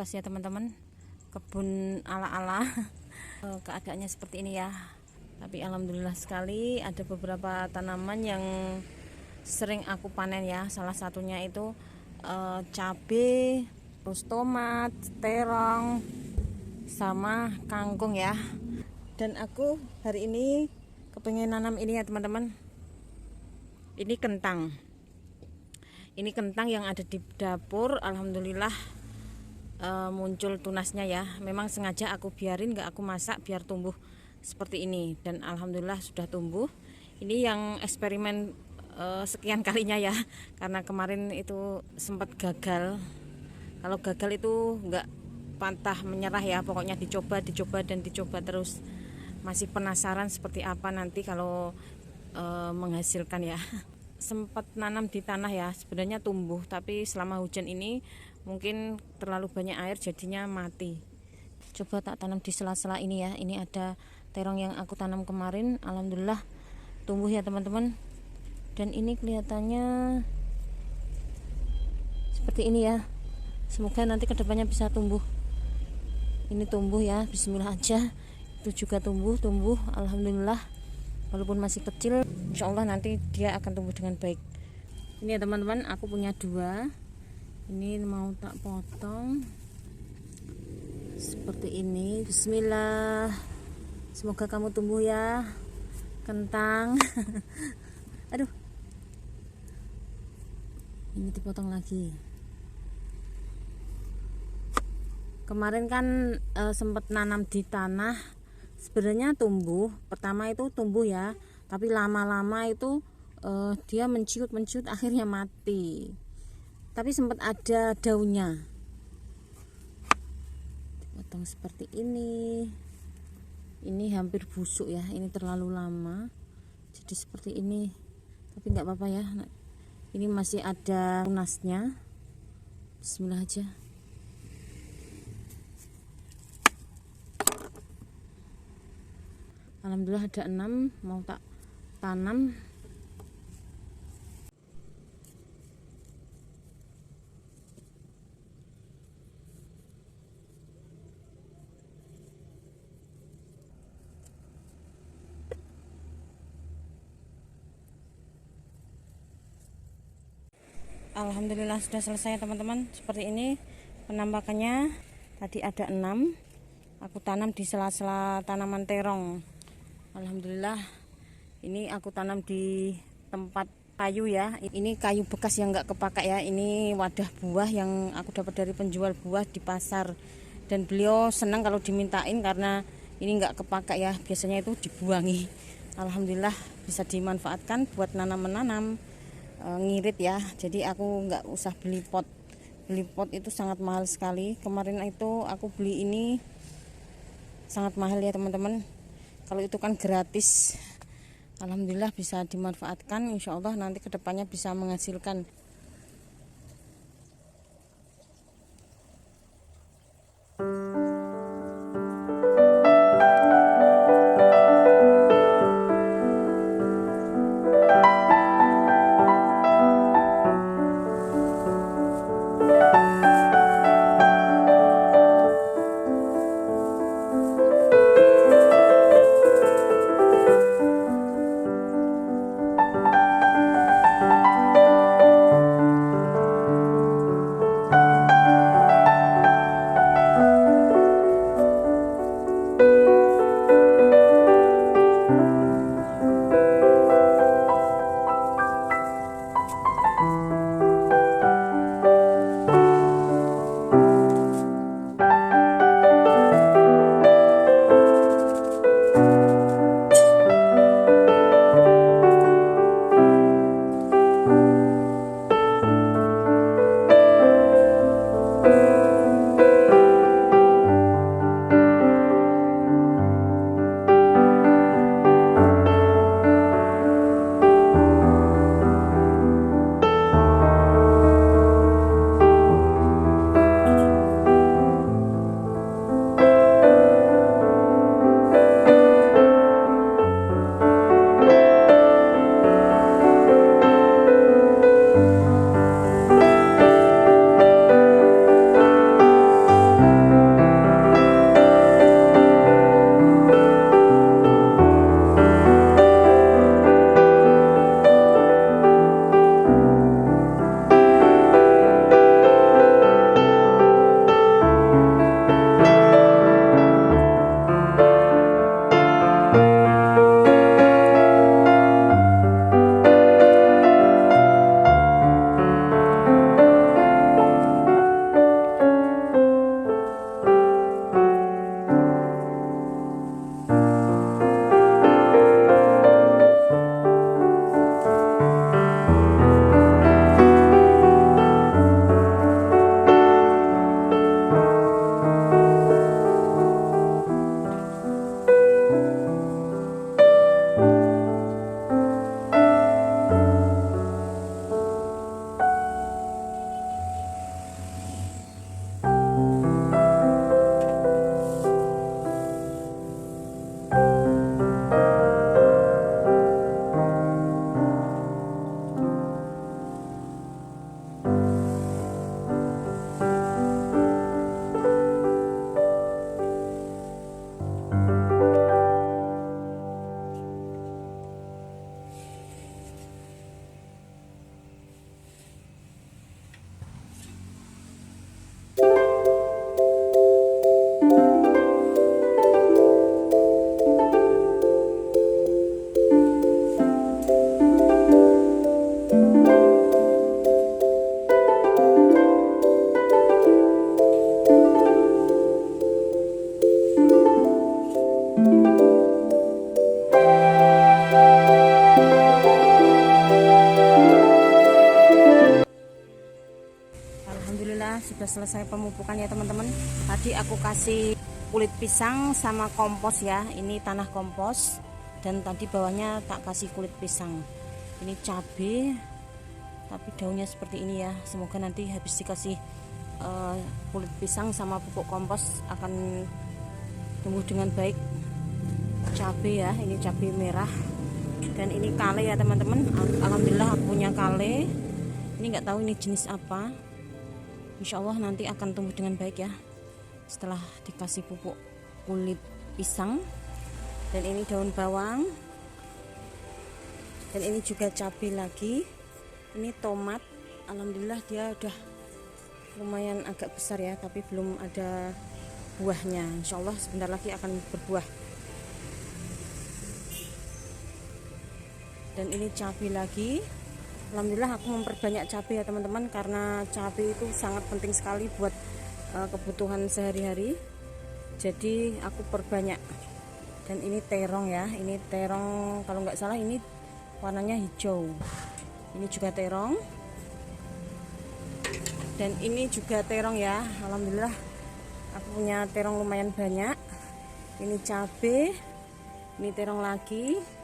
atas ya teman-teman, kebun ala-ala. Keadaannya seperti ini ya. Tapi alhamdulillah sekali ada beberapa tanaman yang sering aku panen ya. Salah satunya itu cabai, terus tomat, terong, sama kangkung ya. Dan aku hari ini kepengen nanam ini ya teman-teman. Ini kentang. Ini kentang yang ada di dapur. Alhamdulillah muncul tunasnya ya. Memang sengaja aku biarin, gak aku masak biar tumbuh seperti ini. Dan alhamdulillah sudah tumbuh. Ini yang eksperimen sekian kalinya ya. Karena kemarin itu sempat gagal. Kalau gagal itu gak pantah menyerah ya. Pokoknya dicoba dan dicoba terus. Masih penasaran seperti apa nanti kalau menghasilkan ya. Sempat nanam di tanah ya, sebenarnya tumbuh, tapi selama hujan ini mungkin terlalu banyak air jadinya mati. Coba tak tanam di sela-sela ini ya. Ini ada terong yang aku tanam kemarin, alhamdulillah tumbuh ya teman-teman. Dan ini kelihatannya seperti ini ya. Semoga nanti kedepannya bisa tumbuh. Ini tumbuh ya, bismillah aja. Itu juga tumbuh, alhamdulillah. Walaupun masih kecil, insya Allah nanti dia akan tumbuh dengan baik. Ini ya teman-teman, aku punya 2. Ini mau tak potong seperti ini. Bismillah, semoga kamu tumbuh ya, kentang. Aduh, ini dipotong lagi. Kemarin kan sempat nanam di tanah. Sebenarnya tumbuh, pertama itu tumbuh ya, tapi lama-lama itu dia menciut akhirnya mati. Tapi sempat ada daunnya. Potong seperti ini. Ini hampir busuk ya, ini terlalu lama. Jadi seperti ini. Tapi nggak apa-apa ya. Ini masih ada tunasnya. Bismillah aja. Alhamdulillah ada 6, mau tak tanam. Alhamdulillah sudah selesai teman-teman. Seperti ini penampakannya. Tadi ada 6. Aku tanam di sela-sela tanaman terong. Alhamdulillah ini aku tanam di tempat kayu ya. Ini kayu bekas yang nggak kepakai ya. Ini wadah buah yang aku dapat dari penjual buah di pasar. Dan beliau senang kalau dimintain karena ini nggak kepakai ya. Biasanya itu dibuangi. Alhamdulillah bisa dimanfaatkan buat nanam-menanam, ngirit ya. Jadi aku nggak usah beli pot. Beli pot itu sangat mahal sekali. Kemarin itu aku beli ini sangat mahal ya teman-teman. Kalau itu kan gratis. Alhamdulillah bisa dimanfaatkan. Insya Allah nanti kedepannya bisa menghasilkan. Alhamdulillah sudah selesai pemupukan ya teman-teman. Tadi aku kasih kulit pisang sama kompos ya. Ini tanah kompos, dan tadi bawahnya tak kasih kulit pisang. Ini cabai, tapi daunnya seperti ini ya. Semoga nanti habis dikasih kulit pisang sama pupuk kompos akan tumbuh dengan baik. Cabai ya, ini cabai merah, dan ini kale ya teman-teman. Alhamdulillah aku punya kale. Ini nggak tahu ini jenis apa. Insya Allah nanti akan tumbuh dengan baik ya setelah dikasih pupuk kulit pisang. Dan ini daun bawang, dan ini juga cabai lagi. Ini tomat, alhamdulillah dia udah lumayan agak besar ya, tapi belum ada buahnya. Insya Allah sebentar lagi akan berbuah. Dan ini cabai lagi. Alhamdulillah aku memperbanyak cabai ya teman-teman, karena cabai itu sangat penting sekali buat kebutuhan sehari-hari. Jadi aku perbanyak. Dan ini terong ya, ini terong kalau nggak salah ini warnanya hijau. Ini juga terong, dan ini juga terong ya. Alhamdulillah aku punya terong lumayan banyak. Ini cabai, ini terong lagi.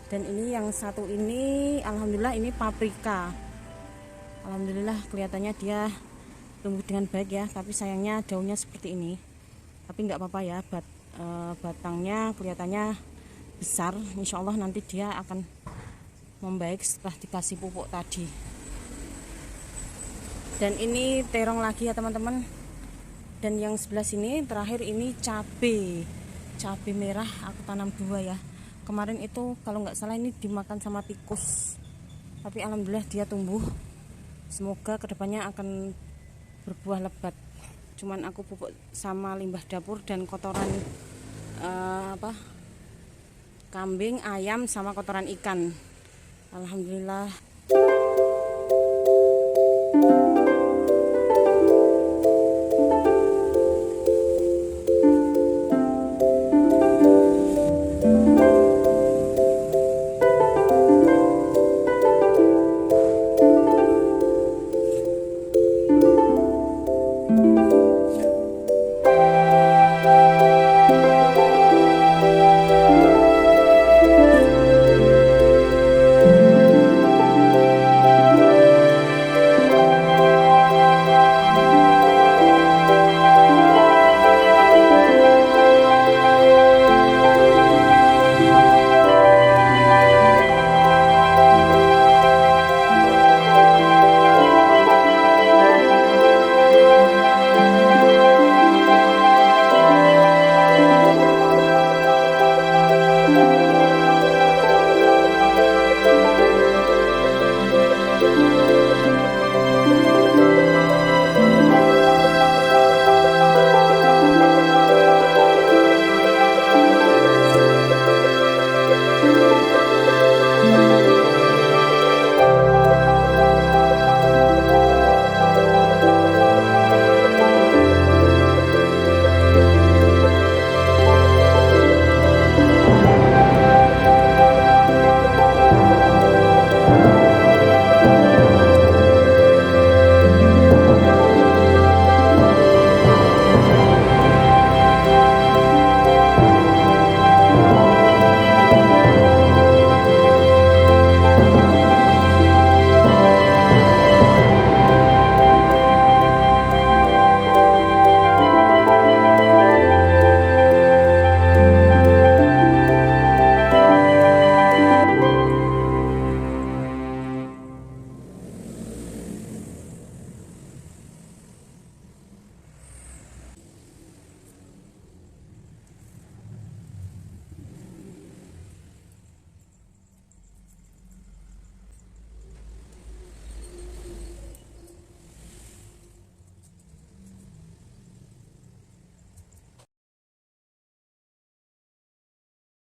Dan ini yang satu ini, alhamdulillah ini paprika. Alhamdulillah kelihatannya dia tumbuh dengan baik ya, tapi sayangnya daunnya seperti ini. Tapi nggak apa-apa ya, batangnya kelihatannya besar. Insya Allah nanti dia akan membaik setelah dikasih pupuk tadi. Dan ini terong lagi ya teman-teman. Dan yang sebelah sini terakhir ini cabai merah, aku tanam 2 ya. Kemarin itu kalau nggak salah ini dimakan sama tikus, tapi alhamdulillah dia tumbuh. Semoga kedepannya akan berbuah lebat. Cuman aku pupuk sama limbah dapur dan kotoran kambing, ayam, sama kotoran ikan. Alhamdulillah